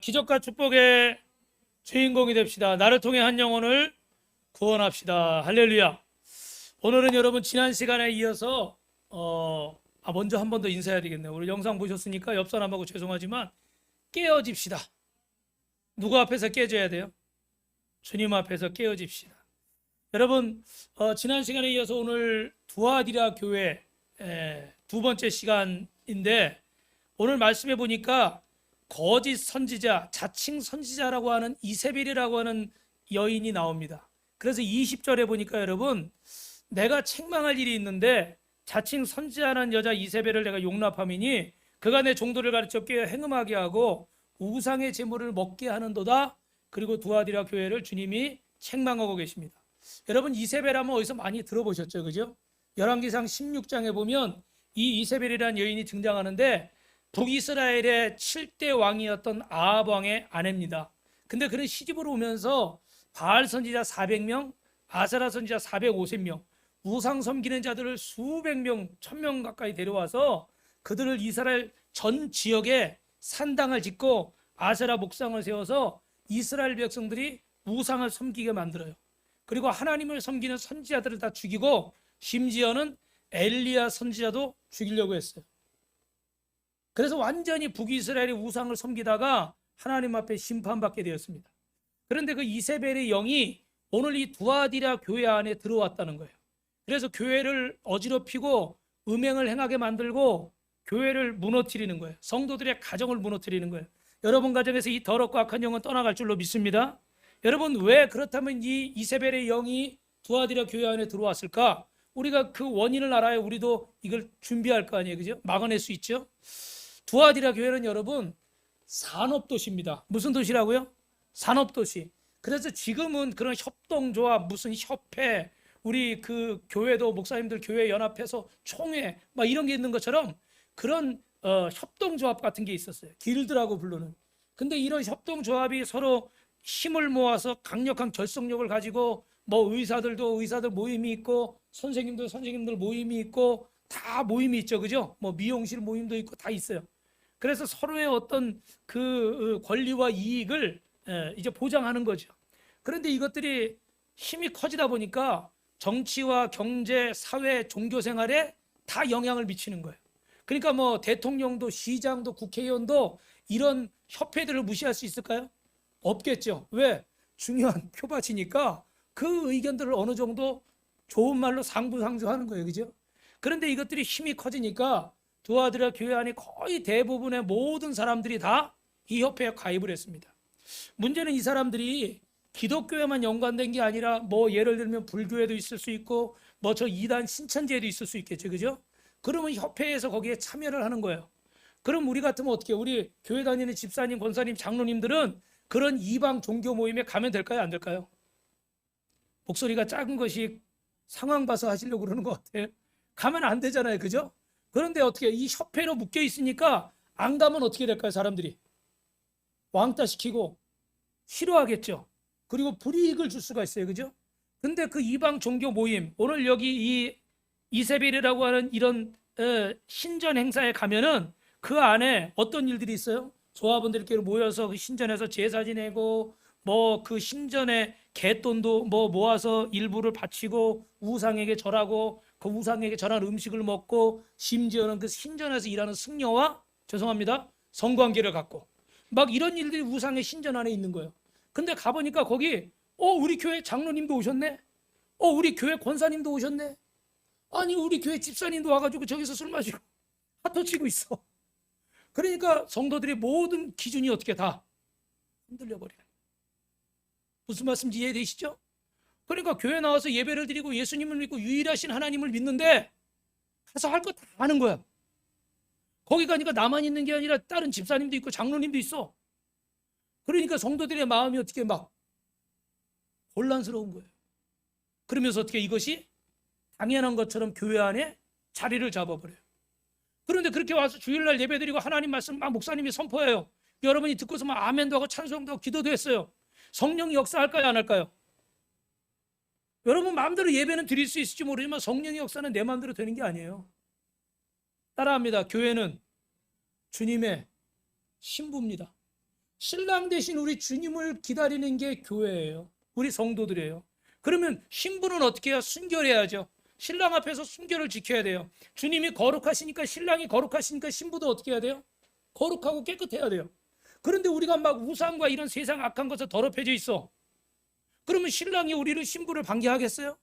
기적과 축복의 주인공이 됩시다. 나를 통해 한 영혼을 구원합시다. 할렐루야. 오늘은 여러분 지난 시간에 이어서 먼저 한 번 더 인사해야 되겠네요. 우리 영상 보셨으니까 옆 사람하고 죄송하지만 깨어집시다. 누구 앞에서 깨져야 돼요? 주님 앞에서 깨어집시다. 여러분 지난 시간에 이어서 오늘 두아디라 교회 두 번째 시간인데 오늘 말씀해 보니까 거짓 선지자, 자칭 선지자라고 하는 이세벨이라고 하는 여인이 나옵니다. 그래서 20절에 보니까 여러분 내가 책망할 일이 있는데 자칭 선지자라는 여자 이세벨을 내가 용납함이니 그가 내 종도를 가르쳐 깨어 행음하게 하고 우상의 제물을 먹게 하는도다. 그리고 두아디라 교회를 주님이 책망하고 계십니다. 여러분 이세벨 하면 어디서 많이 들어보셨죠, 그죠? 열왕기상 16장에 보면 이 이세벨이라는 여인이 등장하는데 북이스라엘의 7대 왕이었던 아합 왕의 아내입니다. 근데 그는 시집으로 오면서 바알 선지자 400명, 아세라 선지자 450명, 우상 섬기는 자들을 수백 명, 1000명 가까이 데려와서 그들을 이스라엘 전 지역에 산당을 짓고 아세라 목상을 세워서 이스라엘 백성들이 우상을 섬기게 만들어요. 그리고 하나님을 섬기는 선지자들을 다 죽이고 심지어는 엘리야 선지자도 죽이려고 했어요. 그래서 완전히 북이스라엘의 우상을 섬기다가 하나님 앞에 심판받게 되었습니다. 그런데 그 이세벨의 영이 오늘 이 두아디라 교회 안에 들어왔다는 거예요. 그래서 교회를 어지럽히고 음행을 행하게 만들고 교회를 무너뜨리는 거예요. 성도들의 가정을 무너뜨리는 거예요. 여러분 가정에서 이 더럽고 악한 영은 떠나갈 줄로 믿습니다. 여러분 왜 그렇다면 이 이세벨의 영이 두아디라 교회 안에 들어왔을까? 우리가 그 원인을 알아야 우리도 이걸 준비할 거 아니에요, 그죠? 막아낼 수 있죠. 두아디라 교회는 여러분 산업도시입니다. 무슨 도시라고요? 산업도시. 그래서 지금은 그런 협동조합, 무슨 협회, 우리 그 교회도 목사님들 교회 연합해서 총회 막 이런 게 있는 것처럼 그런 협동조합 같은 게 있었어요. 길드라고 부르는. 근데 이런 협동조합이 서로 힘을 모아서 강력한 결속력을 가지고 뭐 의사들도 의사들 모임이 있고 선생님도 선생님들 모임이 있고 다 모임이 있죠, 그죠? 뭐 미용실 모임도 있고 다 있어요. 그래서 서로의 어떤 그 권리와 이익을 이제 보장하는 거죠. 그런데 이것들이 힘이 커지다 보니까 정치와 경제, 사회, 종교 생활에 다 영향을 미치는 거예요. 그러니까 뭐 대통령도 시장도 국회의원도 이런 협회들을 무시할 수 있을까요? 없겠죠. 왜? 중요한 표밭이니까 그 의견들을 어느 정도 좋은 말로 상부상조하는 거예요, 그죠? 그런데 이것들이 힘이 커지니까 두아디라 교회 안에 거의 대부분의 모든 사람들이 다 이 협회에 가입을 했습니다. 문제는 이 사람들이 기독교에만 연관된 게 아니라 뭐 예를 들면 불교에도 있을 수 있고 뭐 저 이단 신천지에도 있을 수 있겠죠, 그죠? 그러면 협회에서 거기에 참여를 하는 거예요. 그럼 우리 같으면 어떻게 해요? 우리 교회 다니는 집사님, 권사님, 장로님들은 그런 이방 종교 모임에 가면 될까요, 안 될까요? 목소리가 작은 것이 상황 봐서 하시려고 그러는 것 같아요. 가면 안 되잖아요, 그죠? 그런데 어떻게 이 협회로 묶여 있으니까 안 가면 어떻게 될까요? 사람들이 왕따 시키고 싫어하겠죠. 그리고 불이익을 줄 수가 있어요, 그죠? 근데 그 이방 종교 모임, 오늘 여기 이 이세벨이라고 하는 이런 신전 행사에 가면은 그 안에 어떤 일들이 있어요? 조합원들끼리 모여서 그 신전에서 제사 지내고 뭐 그 신전에 갯돈도 뭐 모아서 일부를 바치고 우상에게 절하고 그 우상에게 절한 음식을 먹고 심지어는 그 신전에서 일하는 승려와 죄송합니다 성관계를 갖고 막 이런 일들이 우상의 신전 안에 있는 거예요. 근데 가보니까 거기 우리 교회 장로님도 오셨네. 우리 교회 권사님도 오셨네. 아니 우리 교회 집사님도 와가지고 저기서 술 마시고 핫도 치고 있어. 그러니까 성도들의 모든 기준이 어떻게 다 흔들려 버려요. 무슨 말씀인지 이해되시죠? 그러니까 교회 나와서 예배를 드리고 예수님을 믿고 유일하신 하나님을 믿는데 가서 할 거 다 하는 거야. 거기 가니까 나만 있는 게 아니라 다른 집사님도 있고 장로님도 있어. 그러니까 성도들의 마음이 어떻게 막 혼란스러운 거예요. 그러면서 어떻게 이것이 당연한 것처럼 교회 안에 자리를 잡아버려요. 그런데 그렇게 와서 주일날 예배드리고 하나님 말씀 막 목사님이 선포해요. 여러분이 듣고서 막 아멘도 하고 찬송도 하고 기도도 했어요. 성령이 역사할까요, 안 할까요? 여러분 마음대로 예배는 드릴 수 있을지 모르지만 성령의 역사는 내 마음대로 되는 게 아니에요. 따라합니다. 교회는 주님의 신부입니다. 신랑 대신 우리 주님을 기다리는 게 교회예요. 우리 성도들이에요. 그러면 신부는 어떻게 해야? 순결해야죠. 신랑 앞에서 순결을 지켜야 돼요. 주님이 거룩하시니까, 신랑이 거룩하시니까 신부도 어떻게 해야 돼요? 거룩하고 깨끗해야 돼요. 그런데 우리가 막 우상과 이런 세상 악한 것에 더럽혀져 있어. 그러면 신랑이 우리를, 신부를 반겨하겠어요?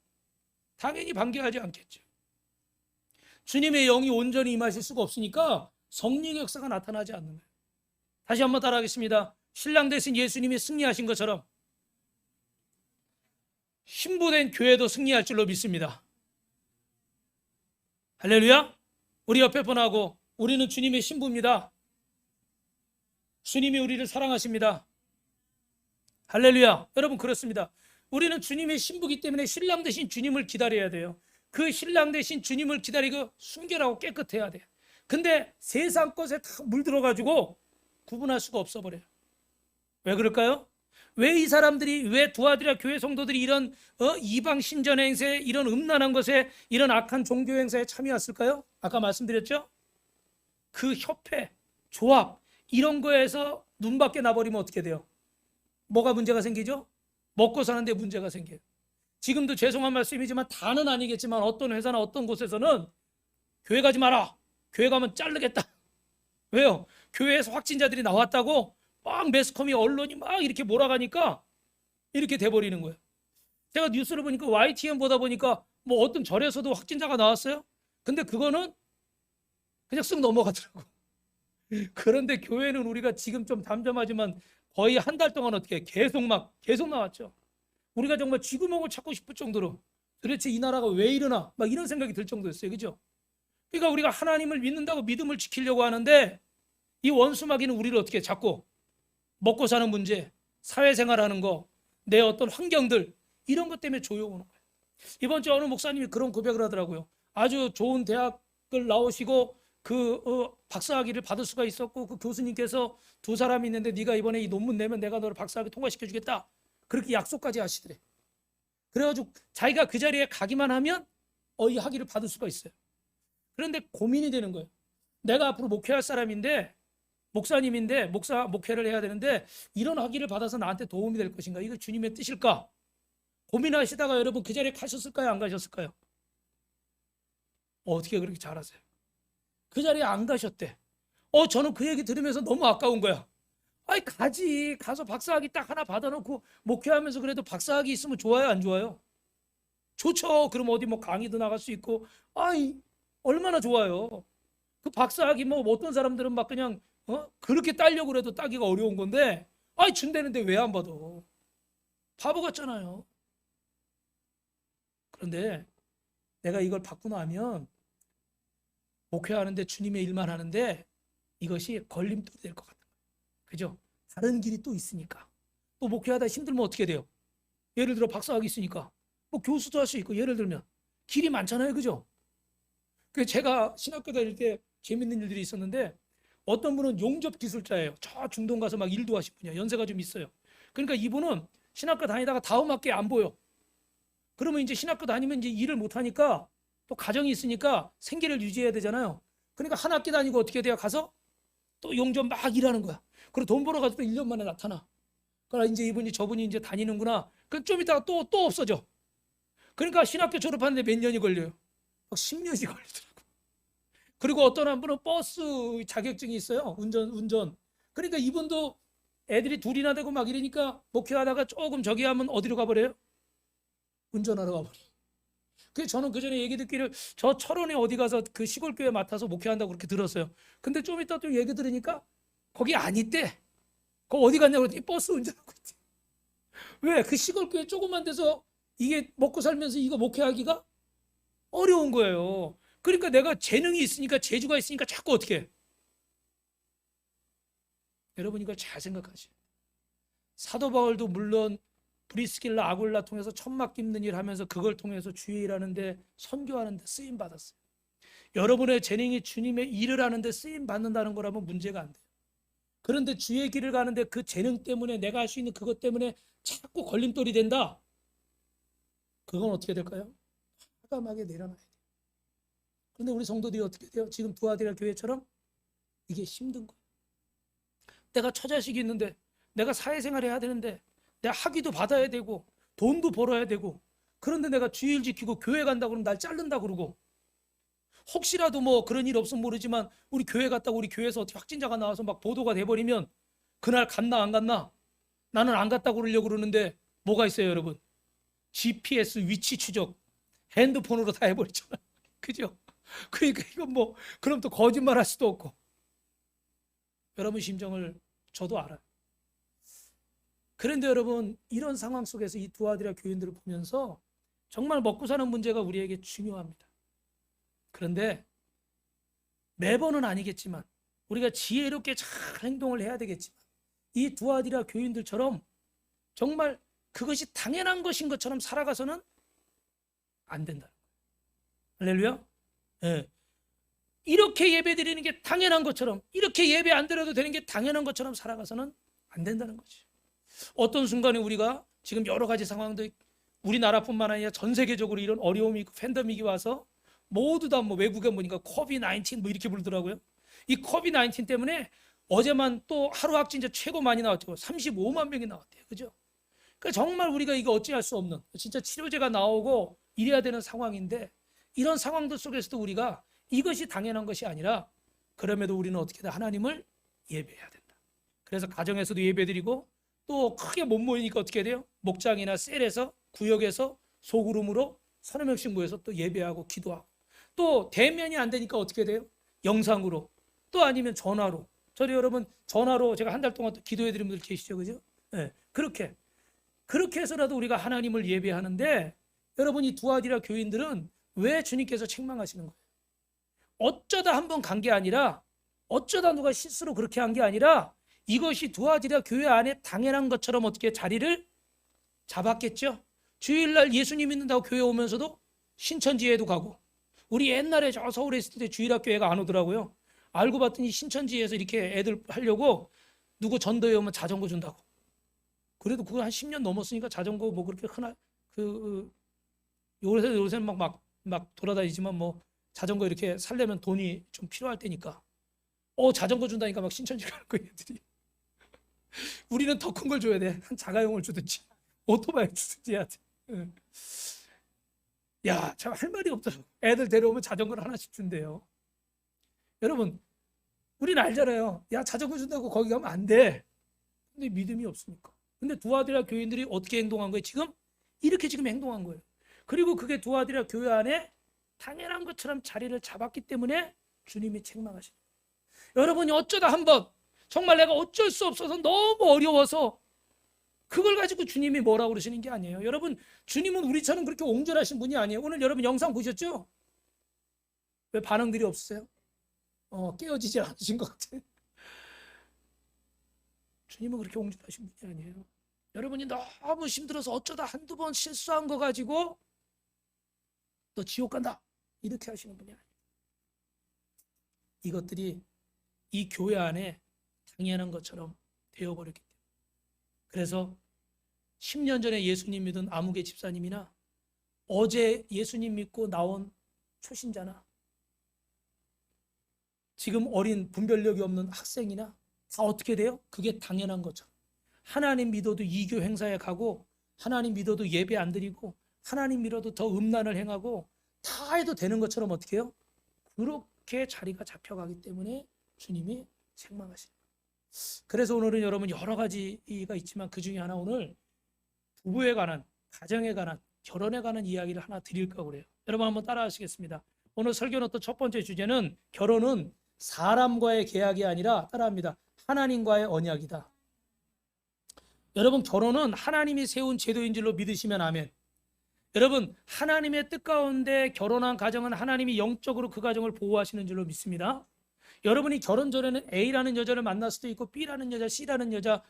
당연히 반겨하지 않겠죠. 주님의 영이 온전히 임하실 수가 없으니까 성령의 역사가 나타나지 않는 거예요. 다시 한번 따라하겠습니다. 신랑 대신 예수님이 승리하신 것처럼 신부된 교회도 승리할 줄로 믿습니다. 할렐루야. 우리 옆에 분하고, 우리는 주님의 신부입니다. 주님이 우리를 사랑하십니다. 할렐루야. 여러분, 그렇습니다. 우리는 주님의 신부기 때문에 신랑 대신 주님을 기다려야 돼요. 그 신랑 대신 주님을 기다리고 순결하고 깨끗해야 돼요. 근데 세상 것에 다 물들어가지고 구분할 수가 없어 버려요. 왜 그럴까요? 왜 이 사람들이, 왜 두아디라 교회 성도들이 이런 이방 신전 행세, 이런 음란한 것에, 이런 악한 종교 행사에 참여했을까요? 아까 말씀드렸죠? 그 협회, 조합, 이런 거에서 눈밖에 나버리면 어떻게 돼요? 뭐가 문제가 생기죠? 먹고 사는데 문제가 생겨요. 지금도 죄송한 말씀이지만 다는 아니겠지만 어떤 회사나 어떤 곳에서는 교회 가지 마라. 교회 가면 자르겠다. 왜요? 교회에서 확진자들이 나왔다고 막 매스컴이, 언론이 막 이렇게 몰아가니까 이렇게 돼버리는 거예요. 제가 뉴스를 보니까 YTN 보다 보니까 뭐 어떤 절에서도 확진자가 나왔어요. 근데 그거는 그냥 쓱 넘어가더라고. 그런데 교회는 우리가 지금 좀 담담하지만 거의 한 달 동안 어떻게 계속 나왔죠. 우리가 정말 쥐구멍을 찾고 싶을 정도로 도대체 이 나라가 왜 이러나 막 이런 생각이 들 정도였어요. 그죠? 그러니까 우리가 하나님을 믿는다고 믿음을 지키려고 하는데 이 원수마귀는 우리를 어떻게 자꾸 먹고 사는 문제, 사회생활하는 거, 내 어떤 환경들, 이런 것 때문에 조여오는 거예요. 이번 주에 어느 목사님이 그런 고백을 하더라고요. 아주 좋은 대학을 나오시고 박사학위를 받을 수가 있었고, 그 교수님께서 두 사람이 있는데 네가 이번에 이 논문 내면 내가 너를 박사학위 통과시켜 주겠다, 그렇게 약속까지 하시더래. 그래가지고 자기가 그 자리에 가기만 하면 이 학위를 받을 수가 있어요. 그런데 고민이 되는 거예요. 내가 앞으로 목회할 사람인데, 목사님인데, 목회를 해야 되는데 이런 학위를 받아서 나한테 도움이 될 것인가? 이거 주님의 뜻일까? 고민하시다가 여러분 그 자리에 가셨을까요? 안 가셨을까요? 어떻게 그렇게 잘하세요? 그 자리에 안 가셨대. 저는 그 얘기 들으면서 너무 아까운 거야. 아이, 가서 박사학위 딱 하나 받아놓고 목회하면서 그래도 박사학위 있으면 좋아요, 안 좋아요? 좋죠. 그럼 어디 뭐 강의도 나갈 수 있고, 얼마나 좋아요. 그 박사학위 뭐 어떤 사람들은 막 그냥 그렇게 따려고 그래도 따기가 어려운 건데, 준다는데 왜 안 받아? 바보 같잖아요. 그런데 내가 이걸 받고 나면 목회하는데 주님의 일만 하는데 이것이 걸림돌이 될 것 같아요. 그죠? 다른 길이 또 있으니까. 또 목회하다 힘들면 어떻게 돼요? 예를 들어 박사학위 있으니까 뭐 교수도 할 수 있고, 예를 들면 길이 많잖아요. 그죠? 그 제가 신학교 다닐 때 재밌는 일들이 있었는데, 어떤 분은 용접 기술자예요. 저 중동 가서 막 일도 하신 분이야. 연세가 좀 있어요. 그러니까 이분은 신학교 다니다가 다음 학기에 안 보여. 그러면 이제 신학교 다니면 이제 일을 못 하니까 또 가정이 있으니까 생계를 유지해야 되잖아요. 그러니까 한 학기 다니고 어떻게 돼요? 가서 또 용접 막 일하는 거야. 그리고 돈 벌어가지고 또 1년 만에 나타나. 그러나 이제 저분이 이제 다니는구나. 그럼 좀 이따가 또 없어져. 그러니까 신학교 졸업하는데 몇 년이 걸려요? 막 10년이 걸리더라고. 그리고 어떤 한 분은 버스 자격증이 있어요. 운전. 그러니까 이분도 애들이 둘이나 되고 막 이러니까 목회하다가 조금 저기 하면 어디로 가버려요? 운전하러 가버려요. 그래서 저는 그 전에 얘기 듣기를 저 철원에 어디 가서 그 시골 교회 맡아서 목회한다고 그렇게 들었어요. 근데 좀 이따 또 얘기 들으니까 거기 안 있대. 거 어디 갔냐고 그랬더니 버스 운전하고 있대. 왜? 그 시골 교회 조그만 데서 이게 먹고 살면서 이거 목회하기가 어려운 거예요. 그러니까 내가 재능이 있으니까, 재주가 있으니까 자꾸 어떻게 해? 여러분 이걸 잘 생각하세요. 사도 바울도 물론 브리스길라 아굴라 통해서 천막 깁는 일 하면서 그걸 통해서 주의 일하는데, 선교하는데 쓰임 받았어요. 여러분의 재능이 주님의 일을 하는데 쓰임 받는다는 거라면 문제가 안 돼요. 그런데 주의 길을 가는데 그 재능 때문에, 내가 할 수 있는 그것 때문에 자꾸 걸림돌이 된다. 그건 어떻게 될까요? 과감하게 내려놔야 돼요. 그런데 우리 성도들이 어떻게 돼요? 지금 두아디라 교회처럼 이게 힘든 거예요. 내가 처자식이 있는데 내가 사회생활 해야 되는데 내가 학위도 받아야 되고 돈도 벌어야 되고 그런데 내가 주일 지키고 교회 간다고 그러면 날 자른다 그러고 혹시라도 뭐 그런 일 없으면 모르지만 우리 교회 갔다고 우리 교회에서 어떻게 확진자가 나와서 막 보도가 돼버리면 그날 갔나 안 갔나? 나는 안 갔다고 그러려고 그러는데 뭐가 있어요 여러분? GPS 위치 추적 핸드폰으로 다 해버리잖아. 그죠? 그러니까 이건 뭐 그럼 또 거짓말 할 수도 없고 여러분 심정을 저도 알아요. 그런데 여러분 이런 상황 속에서 이 두 아들의 교인들을 보면서 정말 먹고 사는 문제가 우리에게 중요합니다. 그런데 매번은 아니겠지만 우리가 지혜롭게 잘 행동을 해야 되겠지만 이 두 아들의 교인들처럼 정말 그것이 당연한 것인 것처럼 살아가서는 안 된다. 할렐루야. 예. 이렇게 예배 드리는 게 당연한 것처럼 이렇게 예배 안 드려도 되는 게 당연한 것처럼 살아가서는 안 된다는 거지. 어떤 순간에 우리가 지금 여러 가지 상황들 우리나라뿐만 아니라 전 세계적으로 이런 어려움이 있고 팬데믹이 와서 모두 다 뭐 외국에 보니까 코비드-19 뭐 이렇게 부르더라고요. 이 코비드-19 때문에 어제만 또 하루 확진자 최고 많이 나왔죠. 35만 명이 나왔대요. 그죠? 그러니까 정말 우리가 이거 어찌할 수 없는 진짜 치료제가 나오고 이래야 되는 상황인데 이런 상황들 속에서도 우리가 이것이 당연한 것이 아니라 그럼에도 우리는 어떻게든 하나님을 예배해야 된다. 그래서 가정에서도 예배드리고 또 크게 못 모이니까 어떻게 돼요? 목장이나 셀에서 구역에서 소그룹으로 서너 명씩 모여서 또 예배하고 기도하고 또 대면이 안 되니까 어떻게 돼요? 영상으로 또 아니면 전화로 저도 여러분 전화로 제가 한 달 동안 또 기도해 드린 분들 계시죠, 그죠? 네, 그렇게 해서라도 우리가 하나님을 예배하는데 여러분 이 두아디라 교인들은 왜 주님께서 책망하시는 거예요? 어쩌다 한번 간 게 아니라 어쩌다 누가 실수로 그렇게 한 게 아니라 이것이 두아디라 교회 안에 당연한 것처럼 어떻게 자리를 잡았겠죠? 주일날 예수님 믿는다고 교회 오면서도 신천지에도 가고 우리 옛날에 저 서울에 있을 때 주일학교회가 안 오더라고요. 알고 봤더니 신천지에서 이렇게 애들 하려고 누구 전도회 오면 자전거 준다고. 그래도 그거 한 10년 넘었으니까 자전거 뭐 그렇게 요새는 막 돌아다니지만 뭐 자전거 이렇게 살려면 돈이 좀 필요할 때니까 자전거 준다니까 막 신천지 가는 거 애들이. 우리는 더 큰 걸 줘야 돼. 한 자가용을 주든지 오토바이 주든지 해야 돼. 야, 참 할 말이 없다. 애들 데려오면 자전거를 하나씩 준대요. 여러분, 우리는 알잖아요. 야, 자전거 준다고 거기 가면 안 돼. 근데 믿음이 없으니까. 근데 두아디라 교인들이 어떻게 행동한 거예요? 이렇게 지금 행동한 거예요. 그리고 그게 두아디라 교회 안에 당연한 것처럼 자리를 잡았기 때문에 주님이 책망하시는 거예요. 여러분이 어쩌다 한번 정말 내가 어쩔 수 없어서 너무 어려워서 그걸 가지고 주님이 뭐라고 그러시는 게 아니에요. 여러분 주님은 우리처럼 그렇게 옹졸하신 분이 아니에요. 오늘 여러분 영상 보셨죠? 왜 반응들이 없으세요? 깨어지지 않으신 것 같아요. 주님은 그렇게 옹졸하신 분이 아니에요. 여러분이 너무 힘들어서 어쩌다 한두 번 실수한 거 가지고 너 지옥 간다 이렇게 하시는 분이 아니에요. 이것들이 이 교회 안에 당연한 것처럼 되어버렸기 때문에. 그래서 10년 전에 예수님 믿은 아무개 집사님이나 어제 예수님 믿고 나온 초신자나 지금 어린 분별력이 없는 학생이나 다 어떻게 돼요? 그게 당연한 것처럼. 하나님 믿어도 이교 행사에 가고 하나님 믿어도 예배 안 드리고 하나님 믿어도 더 음란을 행하고 다 해도 되는 것처럼 어떻게 해요? 그렇게 자리가 잡혀가기 때문에 주님이 책망하시는 거예요. 그래서 오늘은 여러분 여러 가지가 있지만 그 중에 하나 오늘 부부에 관한, 가정에 관한, 결혼에 관한 이야기를 하나 드릴까 그래요. 여러분 한번 따라 하시겠습니다. 오늘 설교 노트 첫 번째 주제는 결혼은 사람과의 계약이 아니라 따라합니다. 하나님과의 언약이다. 여러분 결혼은 하나님이 세운 제도인 줄로 믿으시면 아멘. 여러분 하나님의 뜻 가운데 결혼한 가정은 하나님이 영적으로 그 가정을 보호하시는 줄로 믿습니다. 여러분이 결혼 전에는 A라는 여자를 만날 수도 있고 B라는 여자, C라는 여자,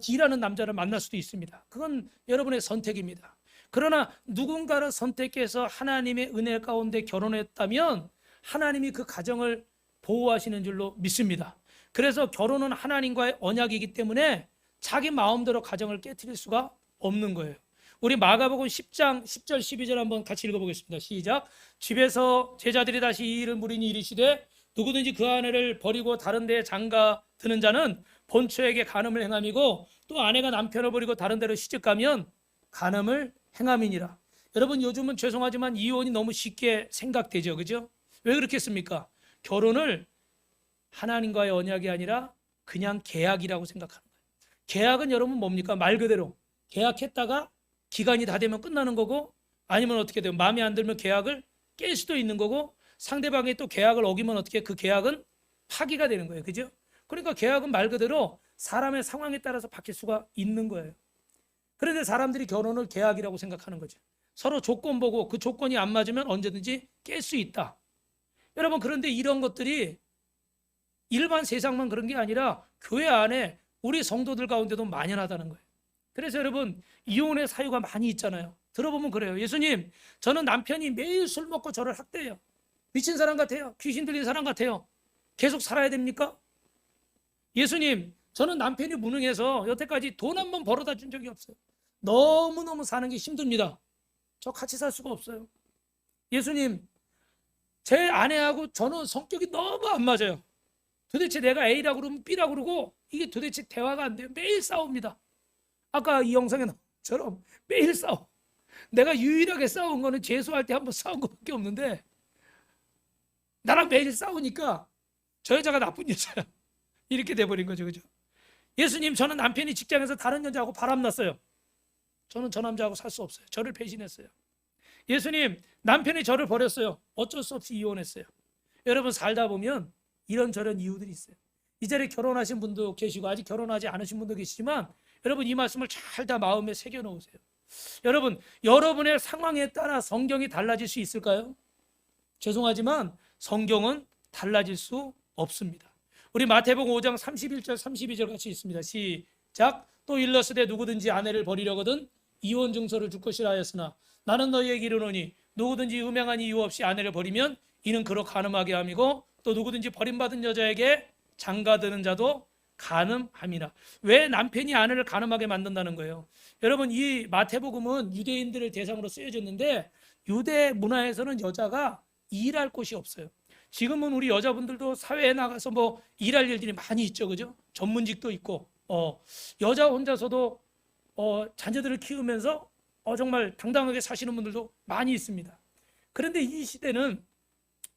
D라는 남자를 만날 수도 있습니다. 그건 여러분의 선택입니다. 그러나 누군가를 선택해서 하나님의 은혜 가운데 결혼했다면 하나님이 그 가정을 보호하시는 줄로 믿습니다. 그래서 결혼은 하나님과의 언약이기 때문에 자기 마음대로 가정을 깨트릴 수가 없는 거예요. 우리 마가복음 10장 10절 12절 한번 같이 읽어보겠습니다. 시작. 집에서 제자들이 다시 이 일을 물으니 이르시되 누구든지 그 아내를 버리고 다른 데에 장가 드는 자는 본처에게 간음을 행함이고 또 아내가 남편을 버리고 다른 데로 시집가면 간음을 행함이니라. 여러분 요즘은 죄송하지만 이혼이 너무 쉽게 생각되죠. 그죠? 왜 그렇겠습니까? 결혼을 하나님과의 언약이 아니라 그냥 계약이라고 생각하는 거예요. 계약은 여러분 뭡니까? 말 그대로 계약했다가 기간이 다 되면 끝나는 거고 아니면 어떻게 돼요? 마음에 안 들면 계약을 깰 수도 있는 거고 상대방이 또 계약을 어기면 어떻게 그 계약은 파기가 되는 거예요. 그죠? 그러니까 계약은 말 그대로 사람의 상황에 따라서 바뀔 수가 있는 거예요. 그런데 사람들이 결혼을 계약이라고 생각하는 거죠. 서로 조건 보고 그 조건이 안 맞으면 언제든지 깰 수 있다. 여러분 그런데 이런 것들이 일반 세상만 그런 게 아니라 교회 안에 우리 성도들 가운데도 만연하다는 거예요. 그래서 여러분 이혼의 사유가 많이 있잖아요. 들어보면 그래요. 예수님, 저는 남편이 매일 술 먹고 저를 학대해요. 미친 사람 같아요. 귀신 들린 사람 같아요. 계속 살아야 됩니까? 예수님, 저는 남편이 무능해서 여태까지 돈 한 번 벌어다 준 적이 없어요. 너무너무 사는 게 힘듭니다. 저 같이 살 수가 없어요. 예수님, 제 아내하고 저는 성격이 너무 안 맞아요. 도대체 내가 A라고 그러면 B라고 그러고 이게 도대체 대화가 안 돼요. 매일 싸웁니다. 아까 이 영상에 나처럼 매일 싸워. 내가 유일하게 싸운 거는 재수할 때 한번 싸운 것밖에 없는데 나랑 매일 싸우니까 저 여자가 나쁜 여자야. 이렇게 돼버린 거죠. 그죠? 예수님, 저는 남편이 직장에서 다른 여자하고 바람났어요. 저는 저 남자하고 살 수 없어요. 저를 배신했어요. 예수님, 남편이 저를 버렸어요. 어쩔 수 없이 이혼했어요. 여러분 살다 보면 이런저런 이유들이 있어요. 이 자리에 결혼하신 분도 계시고 아직 결혼하지 않으신 분도 계시지만 여러분 이 말씀을 잘 다 마음에 새겨 놓으세요. 여러분, 여러분의 상황에 따라 성경이 달라질 수 있을까요? 죄송하지만 성경은 달라질 수 없습니다. 우리 마태복음 5장 31절 32절 같이 있습니다. 시작. 또 일러스되 누구든지 아내를 버리려거든 이혼 증서를 줄 것이라 하였으나 나는 너희에게 이르노니 누구든지 음행한 이유 없이 아내를 버리면 이는 그로 간음하게 함이고 또 누구든지 버림받은 여자에게 장가드는 자도 간음함이라. 왜 남편이 아내를 간음하게 만든다는 거예요? 여러분 이 마태복음은 유대인들을 대상으로 쓰여졌는데 유대 문화에서는 여자가 일할 곳이 없어요. 지금은 우리 여자분들도 사회에 나가서 뭐 일할 일들이 많이 있죠. 그죠? 전문직도 있고 여자 혼자서도 자녀들을 키우면서 정말 당당하게 사시는 분들도 많이 있습니다. 그런데 이 시대는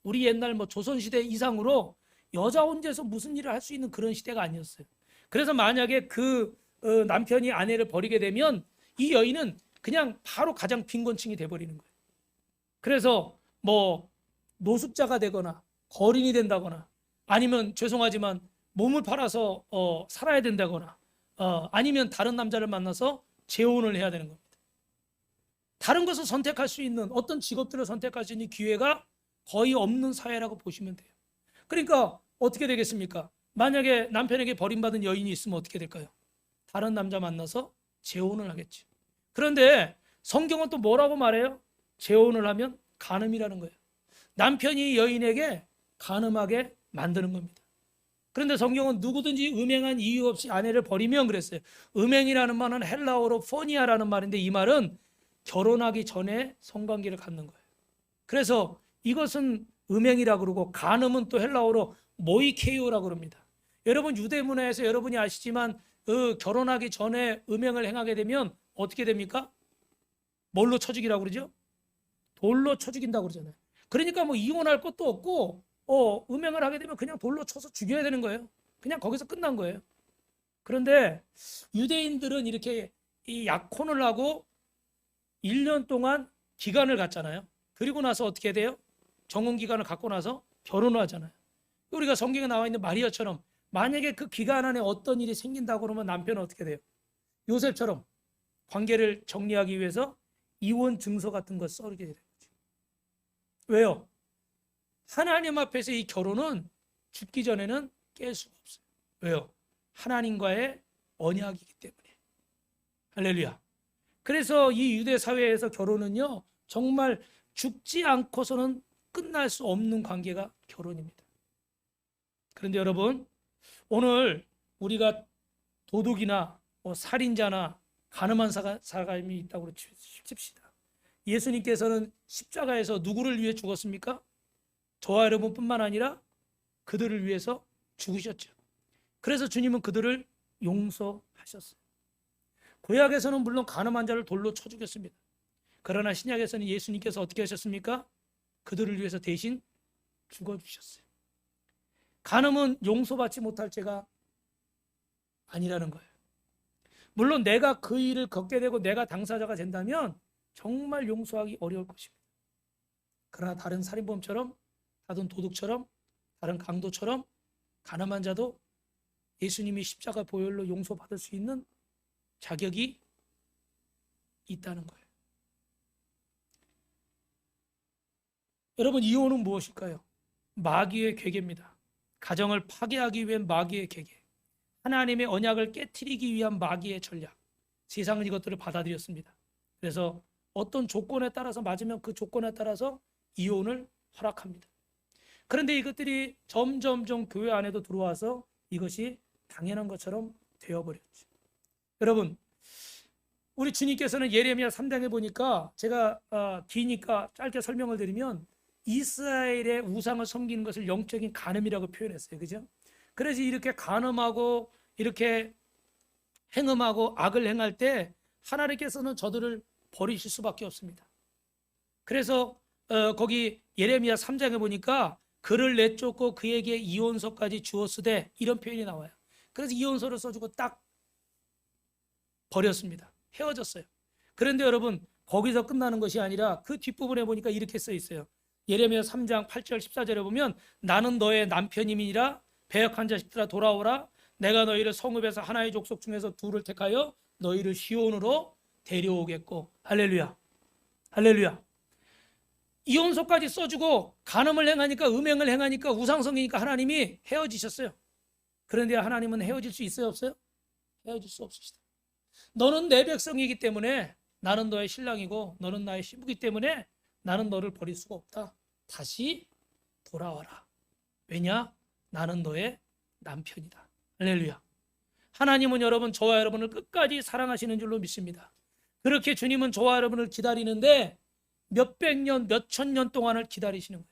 우리 옛날 뭐 조선시대 이상으로 여자 혼자서 무슨 일을 할 수 있는 그런 시대가 아니었어요. 그래서 만약에 그 남편이 아내를 버리게 되면 이 여인은 그냥 바로 가장 빈곤층이 돼버리는 거예요. 그래서 뭐 노숙자가 되거나 거린이 된다거나 아니면 죄송하지만 몸을 팔아서 살아야 된다거나 아니면 다른 남자를 만나서 재혼을 해야 되는 겁니다. 다른 것을 선택할 수 있는 어떤 직업들을 선택할 수 있는 기회가 거의 없는 사회라고 보시면 돼요. 그러니까 어떻게 되겠습니까? 만약에 남편에게 버림받은 여인이 있으면 어떻게 될까요? 다른 남자 만나서 재혼을 하겠죠. 그런데 성경은 또 뭐라고 말해요? 재혼을 하면 간음이라는 거예요. 남편이 여인에게 간음하게 만드는 겁니다. 그런데 성경은 누구든지 음행한 이유 없이 아내를 버리면 그랬어요. 음행이라는 말은 헬라어로 포니아라는 말인데 이 말은 결혼하기 전에 성관계를 갖는 거예요. 그래서 이것은 음행이라고 그러고 간음은 또 헬라어로 모이케이오라고 그럽니다. 여러분 유대 문화에서 여러분이 아시지만 결혼하기 전에 음행을 행하게 되면 어떻게 됩니까? 뭘로 쳐 죽이라고 그러죠? 돌로 쳐 죽인다고 그러잖아요. 그러니까 뭐 이혼할 것도 없고 음행을 하게 되면 그냥 돌로 쳐서 죽여야 되는 거예요. 그냥 거기서 끝난 거예요. 그런데 유대인들은 이렇게 이 약혼을 하고 1년 동안 기간을 갖잖아요. 그리고 나서 어떻게 돼요? 정혼 기간을 갖고 나서 결혼을 하잖아요. 우리가 성경에 나와 있는 마리아처럼 만약에 그 기간 안에 어떤 일이 생긴다고 그러면 남편은 어떻게 돼요? 요셉처럼 관계를 정리하기 위해서 이혼 증서 같은 거 써게 되는 거죠. 왜요? 하나님 앞에서 이 결혼은 죽기 전에는 깰 수가 없어요. 왜요? 하나님과의 언약이기 때문에. 할렐루야. 그래서 이 유대 사회에서 결혼은요 정말 죽지 않고서는 끝날 수 없는 관계가 결혼입니다. 그런데 여러분 오늘 우리가 도둑이나 살인자나 가늠한 사람이 있다고 칩시다. 예수님께서는 십자가에서 누구를 위해 죽었습니까? 저와 여러분뿐만 아니라 그들을 위해서 죽으셨죠. 그래서 주님은 그들을 용서하셨어요. 구약에서는 물론 간음한 자를 돌로 쳐 죽였습니다. 그러나 신약에서는 예수님께서 어떻게 하셨습니까? 그들을 위해서 대신 죽어주셨어요. 간음은 용서받지 못할 죄가 아니라는 거예요. 물론 내가 그 일을 겪게 되고 내가 당사자가 된다면 정말 용서하기 어려울 것입니다. 그러나 다른 살인범처럼, 다른 도둑처럼, 다른 강도처럼 가늠한 자도 예수님이 십자가 보혈로 용서받을 수 있는 자격이 있다는 거예요. 여러분, 이혼은 무엇일까요? 마귀의 괴계입니다. 가정을 파괴하기 위한 마귀의 괴계, 하나님의 언약을 깨트리기 위한 마귀의 전략. 세상은 이것들을 받아들였습니다. 그래서 어떤 조건에 따라서 맞으면 그 조건에 따라서 이혼을 허락합니다. 그런데 이것들이 점점점 교회 안에도 들어와서 이것이 당연한 것처럼 되어버렸죠. 여러분, 우리 주님께서는 예레미야 3장에 보니까 제가 기니까 짧게 설명을 드리면 이스라엘의 우상을 섬기는 것을 영적인 간음이라고 표현했어요. 그죠? 그래서 이렇게 간음하고 이렇게 행음하고 악을 행할 때 하나님께서는 저들을 버리실 수밖에 없습니다. 그래서 거기 예레미야 3장에 보니까 그를 내쫓고 그에게 이혼서까지 주었으되 이런 표현이 나와요. 그래서 이혼서를 써주고 딱 버렸습니다. 헤어졌어요. 그런데 여러분, 거기서 끝나는 것이 아니라 그 뒷부분에 보니까 이렇게 써 있어요. 예레미야 3장 8절 14절에 보면 나는 너의 남편임이니라 배역한 자식들아 돌아오라 내가 너희를 성읍에서 하나의 족속 중에서 둘을 택하여 너희를 시온으로 데려오겠고. 할렐루야, 할렐루야. 이혼서까지 써주고 간음을 행하니까, 음행을 행하니까, 우상성이니까 하나님이 헤어지셨어요. 그런데 하나님은 헤어질 수 있어요, 없어요? 헤어질 수 없으시다. 너는 내 백성이기 때문에 나는 너의 신랑이고 너는 나의 신부이기 때문에 나는 너를 버릴 수가 없다. 다시 돌아와라. 왜냐? 나는 너의 남편이다. 할렐루야. 하나님은 여러분, 저와 여러분을 끝까지 사랑하시는 줄로 믿습니다. 그렇게 주님은 저와 여러분을 기다리는데 몇백 년, 몇천 년 동안을 기다리시는 거예요.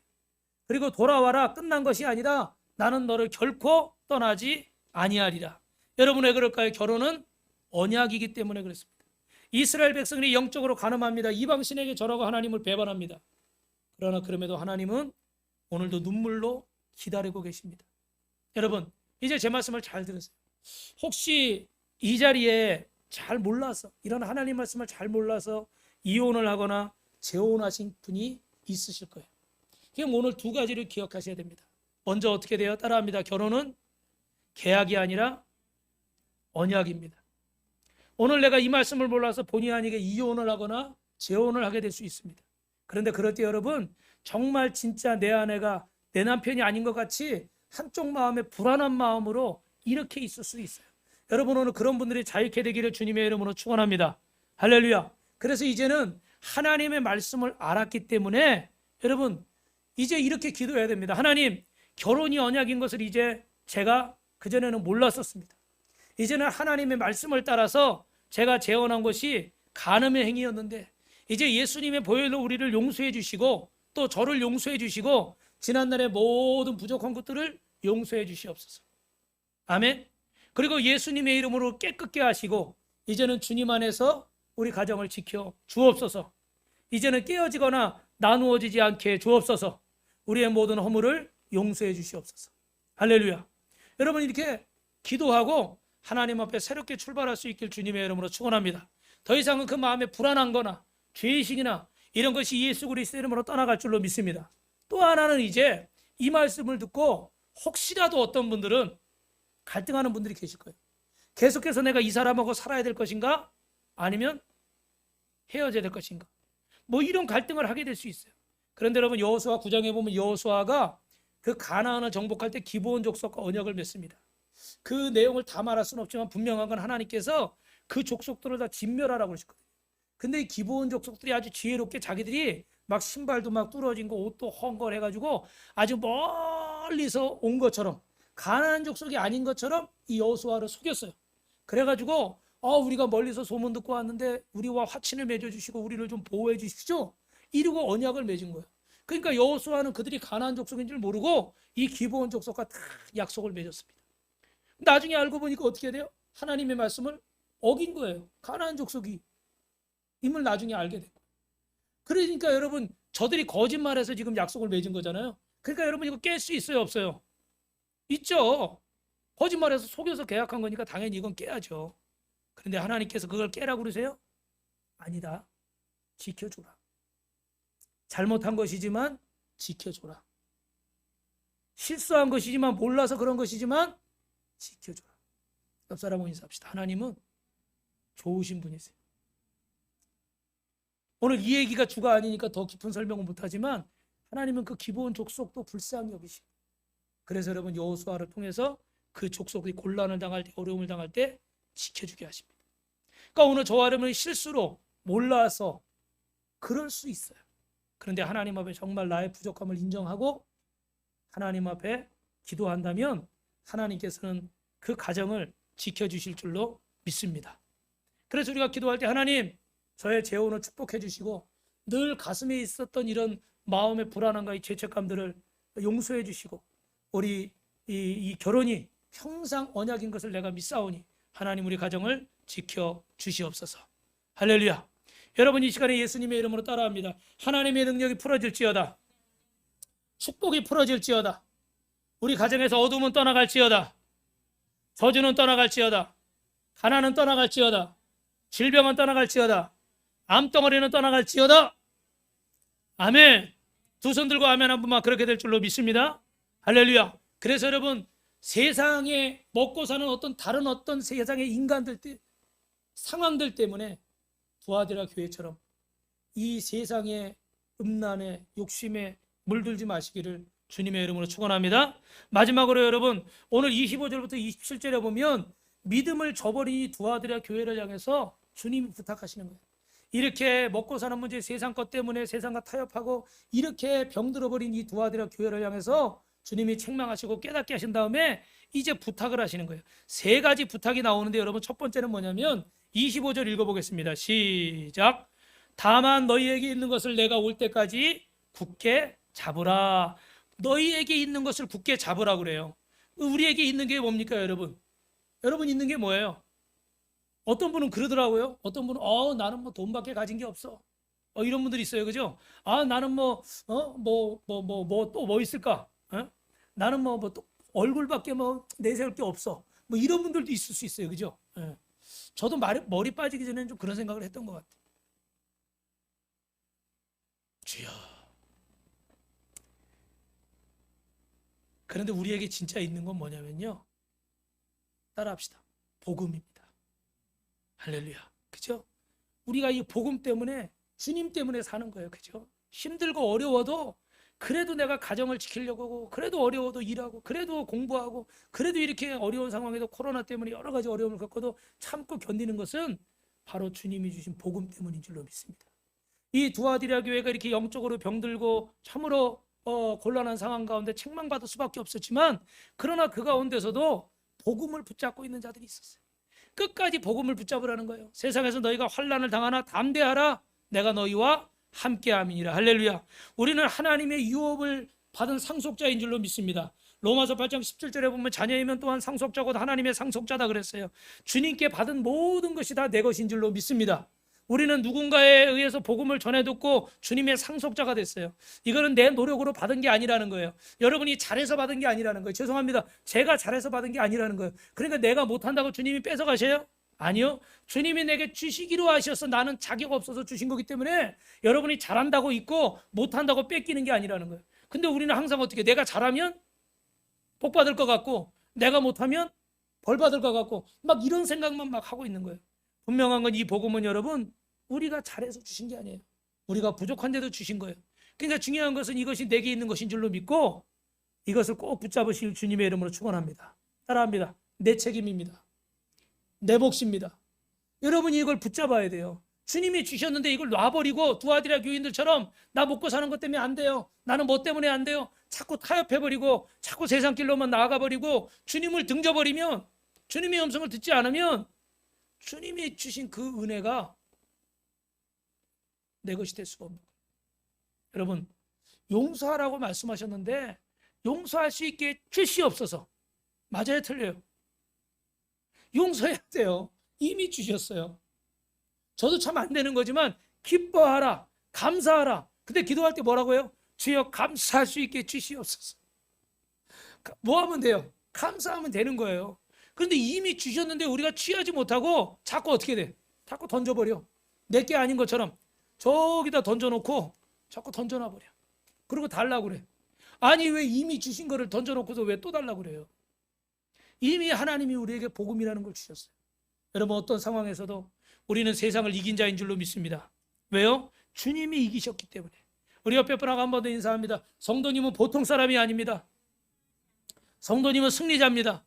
그리고 돌아와라 끝난 것이 아니라 나는 너를 결코 떠나지 아니하리라. 여러분, 왜 그럴까요? 결혼은 언약이기 때문에 그렇습니다. 이스라엘 백성이 영적으로 간음합니다. 이방신에게 절하고 하나님을 배반합니다. 그러나 그럼에도 하나님은 오늘도 눈물로 기다리고 계십니다. 여러분, 이제 제 말씀을 잘 들으세요. 혹시 이 자리에 잘 몰라서, 이런 하나님 말씀을 잘 몰라서 이혼을 하거나 재혼하신 분이 있으실 거예요. 그럼 오늘 두 가지를 기억하셔야 됩니다. 먼저 어떻게 돼요? 따라합니다. 결혼은 계약이 아니라 언약입니다. 오늘 내가 이 말씀을 몰라서 본의 아니게 이혼을 하거나 재혼을 하게 될 수 있습니다. 그런데 그럴 때 여러분, 정말 진짜 내 아내가 내 남편이 아닌 것 같이 한쪽 마음에 불안한 마음으로 이렇게 있을 수 있어요. 여러분, 오늘 그런 분들이 자유케 되기를 주님의 이름으로 축원합니다. 할렐루야. 그래서 이제는 하나님의 말씀을 알았기 때문에 여러분, 이제 이렇게 기도해야 됩니다. 하나님, 결혼이 언약인 것을 이제 제가 그전에는 몰랐었습니다. 이제는 하나님의 말씀을 따라서 제가 재혼한 것이 간음의 행위였는데 이제 예수님의 보혈로 우리를 용서해 주시고 또 저를 용서해 주시고 지난날의 모든 부족한 것들을 용서해 주시옵소서. 아멘. 그리고 예수님의 이름으로 깨끗게 하시고 이제는 주님 안에서 우리 가정을 지켜 주옵소서. 이제는 깨어지거나 나누어지지 않게 주옵소서. 우리의 모든 허물을 용서해 주시옵소서. 할렐루야. 여러분, 이렇게 기도하고 하나님 앞에 새롭게 출발할 수 있길 주님의 이름으로 축원합니다. 더 이상은 그 마음에 불안한 거나 죄의식이나 이런 것이 예수 그리스도의 이름으로 떠나갈 줄로 믿습니다. 또 하나는 이제 이 말씀을 듣고 혹시라도 어떤 분들은 갈등하는 분들이 계실 거예요. 계속해서 내가 이 사람하고 살아야 될 것인가? 아니면 헤어져야 될 것인가? 뭐 이런 갈등을 하게 될 수 있어요. 그런데 여러분, 여호수아 9장에 보면 여호수아가 그 가나안을 정복할 때 기브온 족속과 언약을 맺습니다. 그 내용을 다 말할 수는 없지만 분명한 건 하나님께서 그 족속들을 다 진멸하라고 그러셨거든요. 근데 이 기브온 족속들이 아주 지혜롭게 자기들이 막 신발도 막 뚫어진 거, 옷도 헝걸해가지고 아주 멀리서 온 것처럼, 가나안 족속이 아닌 것처럼 이 여호수아를 속였어요. 그래가지고 우리가 멀리서 소문 듣고 왔는데 우리와 화친을 맺어주시고 우리를 좀 보호해 주십시오, 이러고 언약을 맺은 거예요. 그러니까 여호수아는 그들이 가나안 족속인 줄 모르고 이 기브온 족속과 다 약속을 맺었습니다. 나중에 알고 보니까 어떻게 돼요? 하나님의 말씀을 어긴 거예요. 가나안 족속이 임을 나중에 알게 돼요. 그러니까 여러분, 저들이 거짓말해서 지금 약속을 맺은 거잖아요. 그러니까 여러분, 이거 깰 수 있어요, 없어요? 있죠. 거짓말해서 속여서 계약한 거니까 당연히 이건 깨야죠. 그런데 하나님께서 그걸 깨라고 그러세요? 아니다. 지켜줘라. 잘못한 것이지만 지켜줘라. 실수한 것이지만, 몰라서 그런 것이지만 지켜줘라. 옆 사람하고 인사합시다. 하나님은 좋으신 분이세요. 오늘 이 얘기가 주가 아니니까 더 깊은 설명은 못하지만 하나님은 그 기브온 족속도 불쌍히 여기시고, 그래서 여러분, 여호수아를 통해서 그 족속이 곤란을 당할 때, 어려움을 당할 때 지켜주게 하십니다. 그러니까 오늘 저와 여러분이 실수로 몰라서 그럴 수 있어요. 그런데 하나님 앞에 정말 나의 부족함을 인정하고 하나님 앞에 기도한다면 하나님께서는 그 가정을 지켜주실 줄로 믿습니다. 그래서 우리가 기도할 때 하나님, 저의 재혼을 축복해 주시고 늘 가슴에 있었던 이런 마음의 불안함과 이 죄책감들을 용서해 주시고 우리 이 결혼이 평상 언약인 것을 내가 믿사오니 하나님 우리 가정을 지켜 주시옵소서. 할렐루야. 여러분, 이 시간에 예수님의 이름으로 따라합니다. 하나님의 능력이 풀어질지어다. 축복이 풀어질지어다. 우리 가정에서 어둠은 떠나갈지어다. 저주는 떠나갈지어다. 가난은 떠나갈지어다. 질병은 떠나갈지어다. 암덩어리는 떠나갈지어다. 아멘. 두 손 들고 아멘 한 번만. 그렇게 될 줄로 믿습니다. 할렐루야. 그래서 여러분, 세상에 먹고 사는 다른 어떤 세상의 인간들 상황들 때문에 두아디라 교회처럼 이 세상의 음란에 욕심에 물들지 마시기를 주님의 이름으로 축원합니다. 마지막으로 여러분, 오늘 25절부터 27절에 보면 믿음을 저버린 이 두아디라 교회를 향해서 주님이 부탁하시는 거예요. 이렇게 먹고 사는 문제, 세상 것 때문에 세상과 타협하고 이렇게 병들어버린 이 두아디라 교회를 향해서 주님이 책망하시고 깨닫게 하신 다음에 이제 부탁을 하시는 거예요. 세 가지 부탁이 나오는데 여러분, 첫 번째는 뭐냐면 25절 읽어보겠습니다. 시작. 다만 너희에게 있는 것을 내가 올 때까지 굳게 잡으라. 너희에게 있는 것을 굳게 잡으라 그래요. 우리에게 있는 게 뭡니까 여러분? 여러분 있는 게 뭐예요? 어떤 분은 그러더라고요. 어떤 분은 나는 뭐 돈밖에 가진 게 없어. 이런 분들이 있어요. 그죠? 나는 또 뭐 있을까? 나는 또 얼굴밖에 내세울 게 없어. 뭐 이런 분들도 있을 수 있어요. 그죠? 저도 머리 빠지기 전에는 좀 그런 생각을 했던 것 같아요. 주여. 그런데 우리에게 진짜 있는 건 뭐냐면요. 따라합시다. 복음입니다. 할렐루야. 그죠? 우리가 이 복음 때문에, 주님 때문에 사는 거예요. 그죠? 힘들고 어려워도 그래도 내가 가정을 지키려고 하고, 그래도 어려워도 일하고, 그래도 공부하고, 그래도 이렇게 어려운 상황에도 코로나 때문에 여러 가지 어려움을 겪어도 참고 견디는 것은 바로 주님이 주신 복음 때문인 줄로 믿습니다. 이 두아디라 교회가 이렇게 영적으로 병들고 참으로 곤란한 상황 가운데 책망받을 수밖에 없었지만, 그러나 그 가운데서도 복음을 붙잡고 있는 자들이 있었어요. 끝까지 복음을 붙잡으라는 거예요. 세상에서 너희가 환난을 당하나 담대하라. 내가 너희와 함께함이니라. 할렐루야. 우리는 하나님의 유업을 받은 상속자인 줄로 믿습니다. 로마서 8장 17절에 보면 자녀이면 또한 상속자고 하나님의 상속자다 그랬어요. 주님께 받은 모든 것이 다 내 것인 줄로 믿습니다. 우리는 누군가에 의해서 복음을 전해 듣고 주님의 상속자가 됐어요. 이거는 내 노력으로 받은 게 아니라는 거예요. 여러분이 잘해서 받은 게 아니라는 거예요. 죄송합니다. 제가 잘해서 받은 게 아니라는 거예요. 그러니까 내가 못한다고 주님이 뺏어가셔요? 아니요. 주님이 내게 주시기로 하셔서 나는 자격 없어서 주신 거기 때문에 여러분이 잘한다고 있고 못한다고 뺏기는 게 아니라는 거예요. 근데 우리는 항상 어떻게, 내가 잘하면 복 받을 것 같고 내가 못하면 벌 받을 것 같고 막 이런 생각만 막 하고 있는 거예요. 분명한 건 이 복음은 여러분, 우리가 잘해서 주신 게 아니에요. 우리가 부족한데도 주신 거예요. 그러니까 중요한 것은 이것이 내게 있는 것인 줄로 믿고 이것을 꼭 붙잡으실 주님의 이름으로 축원합니다. 따라합니다. 내 책임입니다. 내 몫입니다. 여러분이 이걸 붙잡아야 돼요. 주님이 주셨는데 이걸 놔버리고 두아디라 교인들처럼 나 먹고 사는 것 때문에 안 돼요. 나는 뭐 때문에 안 돼요. 자꾸 타협해버리고 자꾸 세상 길로만 나아가버리고 주님을 등져버리면, 주님의 음성을 듣지 않으면 주님이 주신 그 은혜가 내 것이 될 수가 없는 거예요. 여러분, 용서하라고 말씀하셨는데 용서할 수 있게 주시옵소서. 맞아요, 틀려요? 용서해야 돼요. 이미 주셨어요. 저도 참 안 되는 거지만 기뻐하라, 감사하라. 근데 기도할 때 뭐라고 해요? 주여 감사할 수 있게 주시옵소서. 뭐 하면 돼요? 감사하면 되는 거예요. 그런데 이미 주셨는데 우리가 취하지 못하고 자꾸 어떻게 돼? 자꾸 던져버려. 내게 아닌 것처럼 저기다 던져놓고 자꾸 던져놔버려. 그리고 달라고 그래. 아니 왜 이미 주신 거를 던져놓고서 왜 또 달라고 그래요? 이미 하나님이 우리에게 복음이라는 걸 주셨어요. 여러분 어떤 상황에서도 우리는 세상을 이긴 자인 줄로 믿습니다. 왜요? 주님이 이기셨기 때문에. 우리 옆에 분하고 한 번 더 인사합니다. 성도님은 보통 사람이 아닙니다. 성도님은 승리자입니다.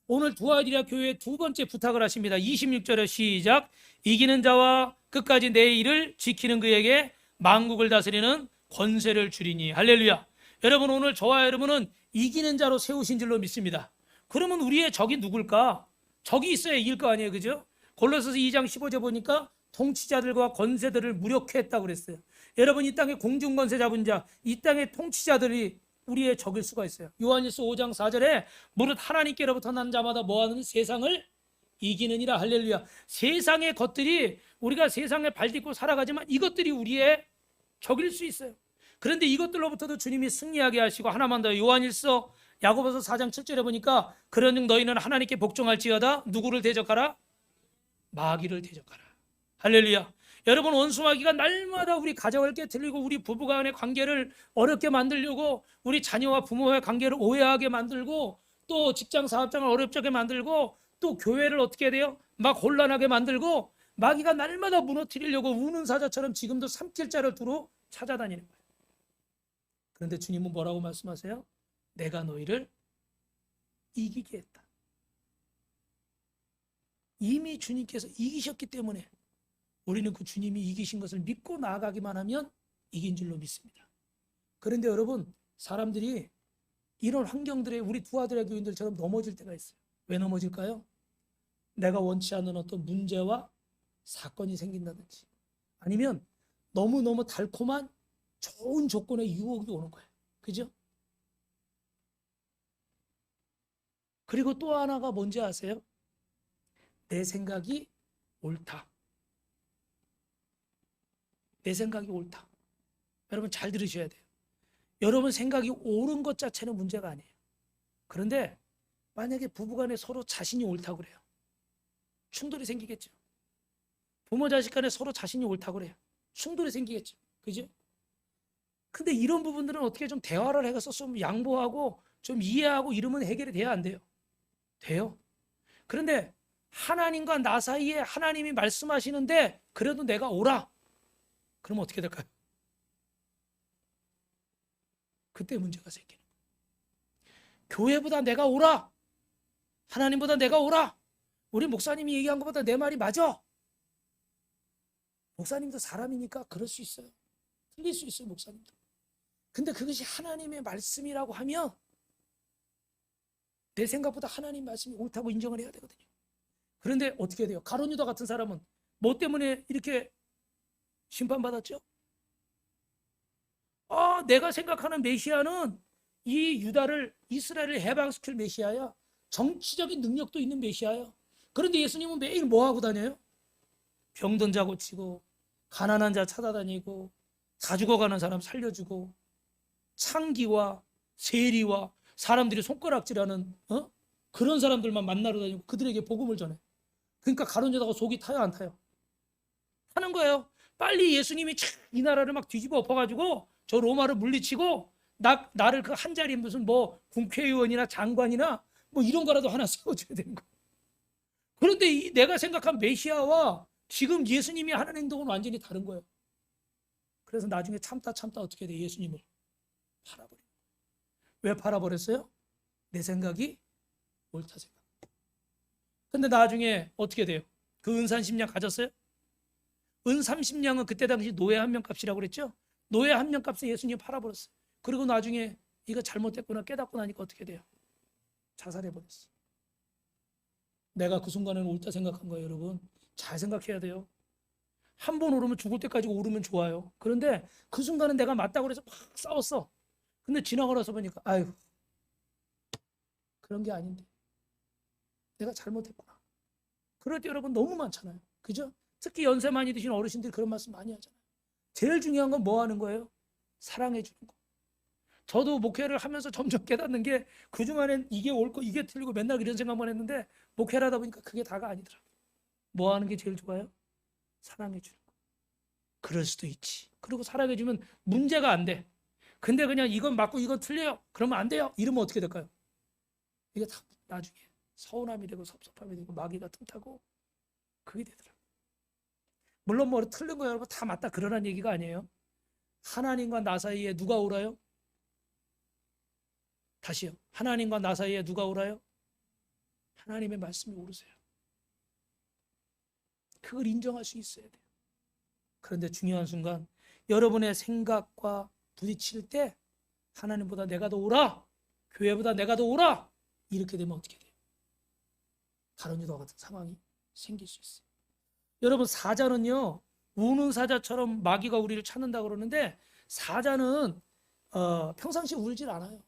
오늘 두아디라 교회에 두 번째 부탁을 하십니다. 26절에 시작. 이기는 자와 끝까지 내 일을 지키는 그에게 만국을 다스리는 권세를 주리니. 할렐루야. 여러분 오늘 저와 여러분은 이기는 자로 세우신 줄로 믿습니다. 그러면 우리의 적이 누굴까? 적이 있어야 이길 거 아니에요, 그죠? 골로새서 2장 15절 보니까 통치자들과 권세들을 무력했다고 그랬어요. 여러분 이 땅에 공중권세 잡은 자, 이 땅의 통치자들이 우리의 적일 수가 있어요. 요한일서 5장 4절에 무릇 하나님께로부터 난 자마다 뭐하는 세상을 이기느니라. 할렐루야. 세상의 것들이 우리가 세상에 발딛고 살아가지만 이것들이 우리의 적일 수 있어요. 그런데 이것들로부터도 주님이 승리하게 하시고 하나만 더 요한일서 야고보서 4장 7절에 보니까 그러즉 너희는 하나님께 복종할지어다. 누구를 대적하라? 마귀를 대적하라. 할렐루야. 여러분 원수마귀가 날마다 우리 가정을 깨뜨리고 우리 부부간의 관계를 어렵게 만들려고 우리 자녀와 부모의 관계를 오해하게 만들고 또 직장 사업장을 어렵게 만들고 또 교회를 어떻게 돼요? 막 혼란하게 만들고 마귀가 날마다 무너뜨리려고 우는 사자처럼 지금도 삼킬자를 두루 찾아다니는 거예요. 그런데 주님은 뭐라고 말씀하세요? 내가 너희를 이기게 했다. 이미 주님께서 이기셨기 때문에 우리는 그 주님이 이기신 것을 믿고 나아가기만 하면 이긴 줄로 믿습니다. 그런데 여러분 사람들이 이런 환경들에 우리 두아디라 교인들처럼 넘어질 때가 있어요. 왜 넘어질까요? 내가 원치 않는 어떤 문제와 사건이 생긴다든지 아니면 너무너무 달콤한 좋은 조건의 유혹이 오는 거예요. 그죠? 그리고 또 하나가 뭔지 아세요? 내 생각이 옳다. 내 생각이 옳다. 여러분 잘 들으셔야 돼요. 여러분 생각이 옳은 것 자체는 문제가 아니에요. 그런데 만약에 부부간에 서로 자신이 옳다고 그래요. 충돌이 생기겠죠. 부모 자식 간에 서로 자신이 옳다고 그래요. 충돌이 생기겠죠. 그죠? 근데 이런 부분들은 어떻게 좀 대화를 해서 좀 양보하고 좀 이해하고 이러면 해결이 돼야 안 돼요? 돼요. 그런데 하나님과 나 사이에 하나님이 말씀하시는데 그래도 내가 옳아. 그러면 어떻게 될까요? 그때 문제가 생기는 거예요. 교회보다 내가 옳아. 하나님보다 내가 옳아. 우리 목사님이 얘기한 것보다 내 말이 맞아. 목사님도 사람이니까 그럴 수 있어요. 틀릴 수 있어요, 목사님도. 근데 그것이 하나님의 말씀이라고 하면 내 생각보다 하나님 말씀이 옳다고 인정을 해야 되거든요. 그런데 어떻게 돼요? 가룟 유다 같은 사람은 뭐 때문에 이렇게 심판받았죠? 내가 생각하는 메시아는 이 유다를 이스라엘을 해방시킬 메시아야. 정치적인 능력도 있는 메시아야. 그런데 예수님은 매일 뭐 하고 다녀요? 병든 자 고치고 가난한 자 찾아다니고 다 죽어가는 사람 살려주고 창기와 세리와 사람들이 손가락질하는 그런 사람들만 만나러 다니고 그들에게 복음을 전해. 그러니까 가룟 유다가 속이 타요 안 타요? 타는 거예요. 빨리 예수님이 이 나라를 막 뒤집어 엎어가지고 저 로마를 물리치고 나를 그 한 자리 무슨 뭐 국회의원이나 장관이나 뭐 이런 거라도 하나 세워줘야 되는 거예요. 그런데 내가 생각한 메시아와 지금 예수님이 하는 행동은 완전히 다른 거예요. 그래서 나중에 참다 어떻게 돼? 예수님을 팔아버려요. 왜 팔아버렸어요? 내 생각이 옳다 생각. 근데 나중에 어떻게 돼요? 그 은 30냥 가졌어요? 은 30냥은 그때 당시 노예 한 명 값이라고 그랬죠? 노예 한 명 값에 예수님 팔아버렸어요. 그리고 나중에 이거 잘못됐구나 깨닫고 나니까 어떻게 돼요? 자살해버렸어. 내가 그 순간에는 옳다 생각한 거예요, 여러분. 잘 생각해야 돼요. 한 번 오르면 죽을 때까지 오르면 좋아요. 그런데 그 순간은 내가 맞다고 그래서 막 싸웠어. 근데 지나고 나서 보니까 아유 그런 게 아닌데. 내가 잘못했구나. 그럴 때 여러분 너무 많잖아요. 그죠? 특히 연세 많이 드신 어르신들이 그런 말씀 많이 하잖아요. 제일 중요한 건 뭐 하는 거예요? 사랑해 주는 거. 저도 목회를 하면서 점점 깨닫는 게 그중간엔 이게 옳고 이게 틀리고 맨날 이런 생각만 했는데 목회를 하다 보니까 그게 다가 아니더라고요. 뭐 하는 게 제일 좋아요? 사랑해 주는 거. 그럴 수도 있지. 그리고 사랑해 주면 문제가 안 돼. 근데 그냥 이건 맞고 이건 틀려요. 그러면 안 돼요. 이러면 어떻게 될까요? 이게 다 나중에 서운함이 되고 섭섭함이 되고 마귀가 틈타고 그게 되더라고요. 물론 뭐 틀린 거 여러분 다 맞다 그러란 얘기가 아니에요. 하나님과 나 사이에 누가 옳아요? 다시요. 하나님과 나 사이에 누가 옳아요? 하나님의 말씀이 옳으세요. 그걸 인정할 수 있어야 돼요. 그런데 중요한 순간 여러분의 생각과 부딪힐 때 하나님보다 내가 더 옳아, 교회보다 내가 더 옳아, 이렇게 되면 어떻게 돼요? 다른 유다 같은 상황이 생길 수 있어요. 여러분 사자는요, 우는 사자처럼 마귀가 우리를 찾는다 그러는데 사자는 평상시에 울질 않아요.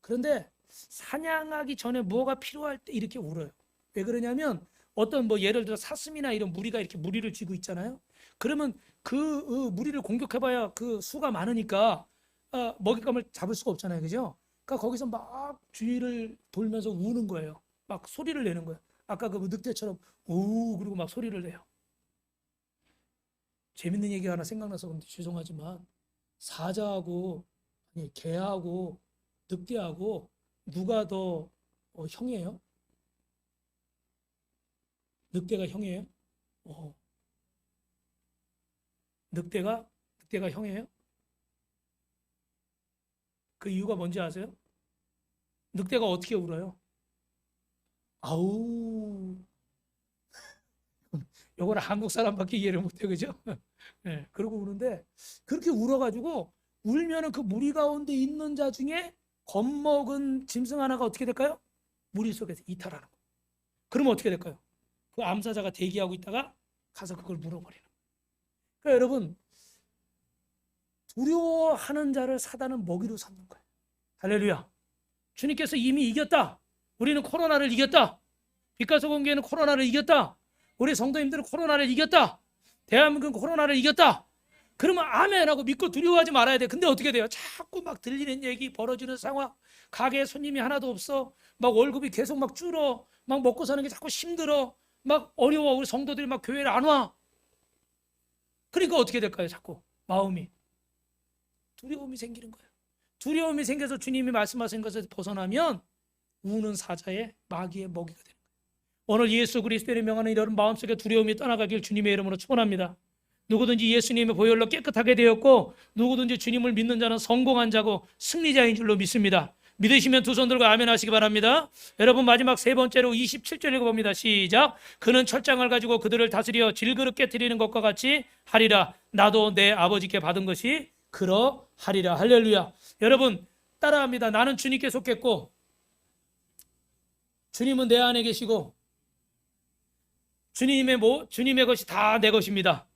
그런데 사냥하기 전에 뭐가 필요할 때 이렇게 울어요. 왜 그러냐면 어떤 뭐 예를 들어 사슴이나 이런 무리가 이렇게 무리를 쥐고 있잖아요. 그러면 그 무리를 공격해봐야 그 수가 많으니까 먹잇감을 잡을 수가 없잖아요. 그죠? 그러니까 거기서 막 주위를 돌면서 우는 거예요. 막 소리를 내는 거예요. 아까 그 늑대처럼 우 그리고 막 소리를 내요. 재밌는 얘기가 하나 생각나서 그런데 죄송하지만 사자하고 아니 개하고 늑대하고 누가 더 형이에요? 늑대가 형이에요? 늑대가 형이에요? 그 이유가 뭔지 아세요? 늑대가 어떻게 울어요? 아우. 요거는 한국 사람밖에 이해를 못해, 그죠? 네, 그러고 우는데 그렇게 울어가지고 울면은 그 무리 가운데 있는 자 중에 겁먹은 짐승 하나가 어떻게 될까요? 무리 속에서 이탈하는 거예요. 그러면 어떻게 될까요? 그 암사자가 대기하고 있다가 가서 그걸 물어버리는 거예요. 그러니까 여러분 두려워하는 자를 사단은 먹이로 삼는 거예요. 할렐루야. 주님께서 이미 이겼다. 우리는 코로나를 이겼다. 빛가서 공교회는 코로나를 이겼다. 우리 성도님들은 코로나를 이겼다. 대한민국은 코로나를 이겼다. 그러면 아멘하고 믿고 두려워하지 말아야 돼. 근데 어떻게 돼요? 자꾸 막 들리는 얘기, 벌어지는 상황, 가게에 손님이 하나도 없어, 막 월급이 계속 막 줄어, 막 먹고 사는 게 자꾸 힘들어, 막 어려워. 우리 성도들이 막 교회를 안 와. 그러니까 어떻게 될까요? 자꾸 마음이 두려움이 생기는 거예요. 두려움이 생겨서 주님이 말씀하신 것에서 벗어나면 우는 사자의 마귀의 먹이가 되는 거예요. 오늘 예수 그리스도의 명하는 이런 마음속에 두려움이 떠나가길 주님의 이름으로 축원합니다. 누구든지 예수님의 보혈로 깨끗하게 되었고 누구든지 주님을 믿는 자는 성공한 자고 승리자인 줄로 믿습니다. 믿으시면 두 손 들고 아멘 하시기 바랍니다. 여러분 마지막 세 번째로 27절 읽어봅니다. 시작. 그는 철장을 가지고 그들을 다스려 질그릇 깨뜨리는 것과 같이 하리라. 나도 내 아버지께 받은 것이 그러하리라. 할렐루야. 여러분 따라합니다. 나는 주님께 속했고 주님은 내 안에 계시고 주님의 것이 다 내 것입니다.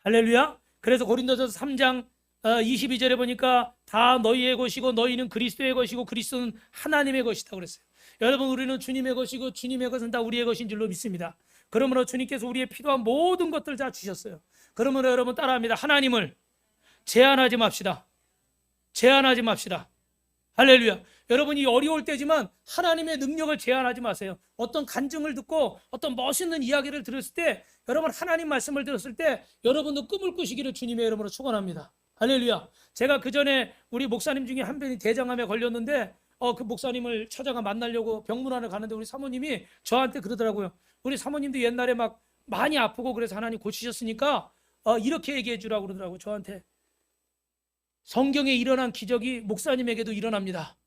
할렐루야. 그래서 고린도전서 3장 22절에 보니까 다 너희의 것이고 너희는 그리스도의 것이고 그리스도는 하나님의 것이다 그랬어요. 여러분 우리는 주님의 것이고 주님의 것은 다 우리의 것인 줄로 믿습니다. 그러므로 주님께서 우리의 필요한 모든 것들 다 주셨어요. 그러므로 여러분 따라합니다. 하나님을 제한하지 맙시다. 제한하지 맙시다. 할렐루야. 여러분이 어려울 때지만 하나님의 능력을 제한하지 마세요. 어떤 간증을 듣고 어떤 멋있는 이야기를 들었을 때 여러분 하나님 말씀을 들었을 때 여러분도 꿈을 꾸시기를 주님의 이름으로 축원합니다. 할렐루야. 제가 그 전에 우리 목사님 중에 한 분이 대장암에 걸렸는데 그 목사님을 찾아가 만나려고 병문안을 가는데 우리 사모님이 저한테 그러더라고요. 우리 사모님도 옛날에 막 많이 아프고 그래서 하나님 고치셨으니까 이렇게 얘기해 주라고 그러더라고요. 저한테. 성경에 일어난 기적이 목사님에게도 일어납니다.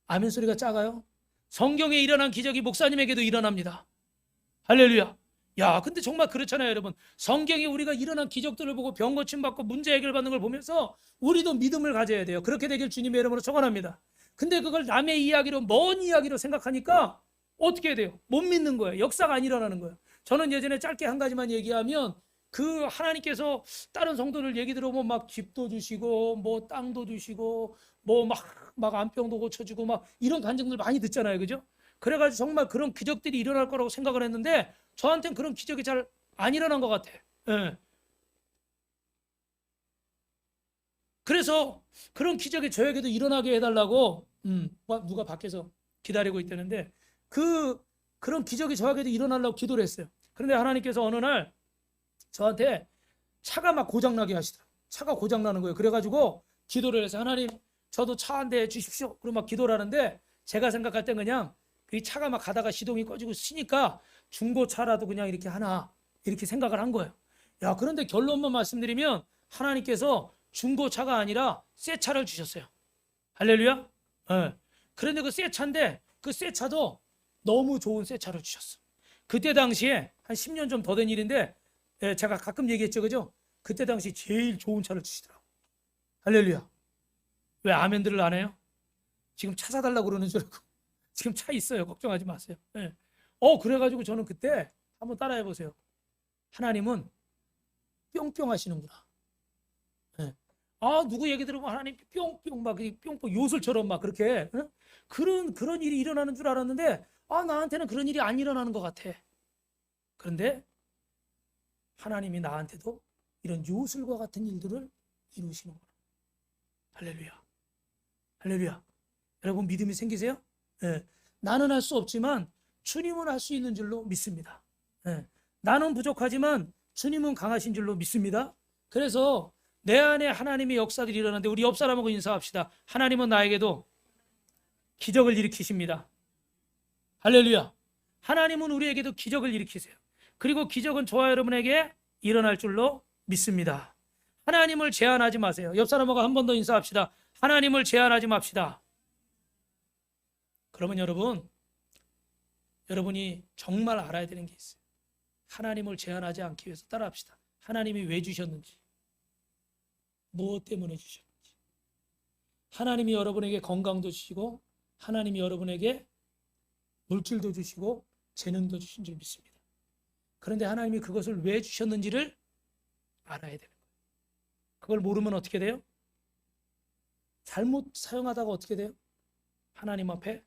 아멘 소리가 작아요? 성경에 일어난 기적이 목사님에게도 일어납니다. 할렐루야. 야, 근데 정말 그렇잖아요, 여러분. 성경에 우리가 일어난 기적들을 보고 병 고침 받고 문제 해결받는 걸 보면서 우리도 믿음을 가져야 돼요. 그렇게 되길 주님의 이름으로 축원합니다. 근데 그걸 남의 이야기로 먼 이야기로 생각하니까 어떻게 해야 돼요? 못 믿는 거예요. 역사가 안 일어나는 거예요. 저는 예전에 짧게 한 가지만 얘기하면 그 하나님께서 다른 성도들 얘기 들어보면 막 집도 주시고 뭐 땅도 주시고 뭐 막 안병도 고쳐주고 막 이런 간증들 많이 듣잖아요, 그죠? 그래가지고 정말 그런 기적들이 일어날 거라고 생각을 했는데 저한테는 그런 기적이 잘 안 일어난 것 같아. 예. 그래서 그런 기적이 저에게도 일어나게 해달라고 누가 밖에서 기다리고 있다는데 그런 기적이 저에게도 일어나려고 기도를 했어요. 그런데 하나님께서 어느 날 저한테 차가 막 고장나게 하시더라고요. 차가 고장나는 거예요. 그래가지고 기도를 해서 하나님 저도 차 한 대 주십시오. 그리고 막 기도를 하는데 제가 생각할 땐 그냥 이 차가 막 가다가 시동이 꺼지고 쓰니까 중고차라도 그냥 이렇게 하나 이렇게 생각을 한 거예요. 야, 그런데 결론만 말씀드리면 하나님께서 중고차가 아니라 새 차를 주셨어요. 할렐루야. 예. 그런데 그 새 차인데 그 새 차도 너무 좋은 새 차를 주셨어. 그때 당시에 한 10년 좀 더 된 일인데 제가 가끔 얘기했죠, 그죠? 그때 당시 제일 좋은 차를 주시더라고. 할렐루야. 왜 아멘들을 안 해요? 지금 차 사달라고 그러는 줄 알고. 지금 차 있어요. 걱정하지 마세요. 예. 그래가지고 저는 그때 한번 따라해 보세요. 하나님은 뿅뿅 하시는구나. 예. 누구 얘기 들으면 하나님 뿅뿅 막 뿅뿅 요술처럼 막 그렇게 그런 일이 일어나는 줄 알았는데 나한테는 그런 일이 안 일어나는 것 같아. 그런데 하나님이 나한테도 이런 요술과 같은 일들을 이루시는구나. 할렐루야. 할렐루야. 여러분 믿음이 생기세요? 예. 나는 할 수 없지만 주님은 할 수 있는 줄로 믿습니다. 예. 나는 부족하지만 주님은 강하신 줄로 믿습니다. 그래서 내 안에 하나님의 역사들이 일어나는데 우리 옆 사람하고 인사합시다. 하나님은 나에게도 기적을 일으키십니다. 할렐루야. 하나님은 우리에게도 기적을 일으키세요. 그리고 기적은 저와 여러분에게 일어날 줄로 믿습니다. 하나님을 제한하지 마세요. 옆 사람하고 한 번 더 인사합시다. 하나님을 제한하지 맙시다. 그러면 여러분이 정말 알아야 되는 게 있어요. 하나님을 제한하지 않기 위해서 따라합시다. 하나님이 왜 주셨는지, 무엇 때문에 주셨는지. 하나님이 여러분에게 건강도 주시고 하나님이 여러분에게 물질도 주시고 재능도 주신 줄 믿습니다. 그런데 하나님이 그것을 왜 주셨는지를 알아야 되는 거예요. 그걸 모르면 어떻게 돼요? 잘못 사용하다가 어떻게 돼요? 하나님 앞에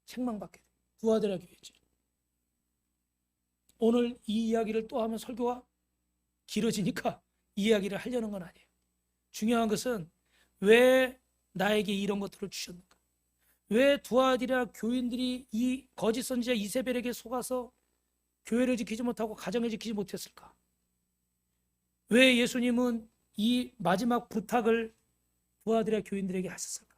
책망받게 돼요. 두아데라 교회지. 오늘 이 이야기를 또 하면 설교가 길어지니까 이 이야기를 하려는 건 아니에요. 중요한 것은 왜 나에게 이런 것들을 주셨는가? 왜 두아디라 교인들이 이 거짓 선지자 이세벨에게 속아서 교회를 지키지 못하고 가정을 지키지 못했을까? 왜 예수님은 이 마지막 부탁을 두아디라 교인들에게 하셨을까?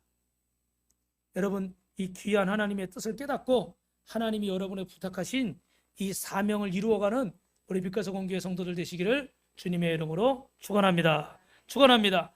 여러분 이 귀한 하나님의 뜻을 깨닫고 하나님이 여러분의 부탁하신 이 사명을 이루어가는 우리 빛가서 공교회 성도들 되시기를 주님의 이름으로 축원합니다. 축원합니다.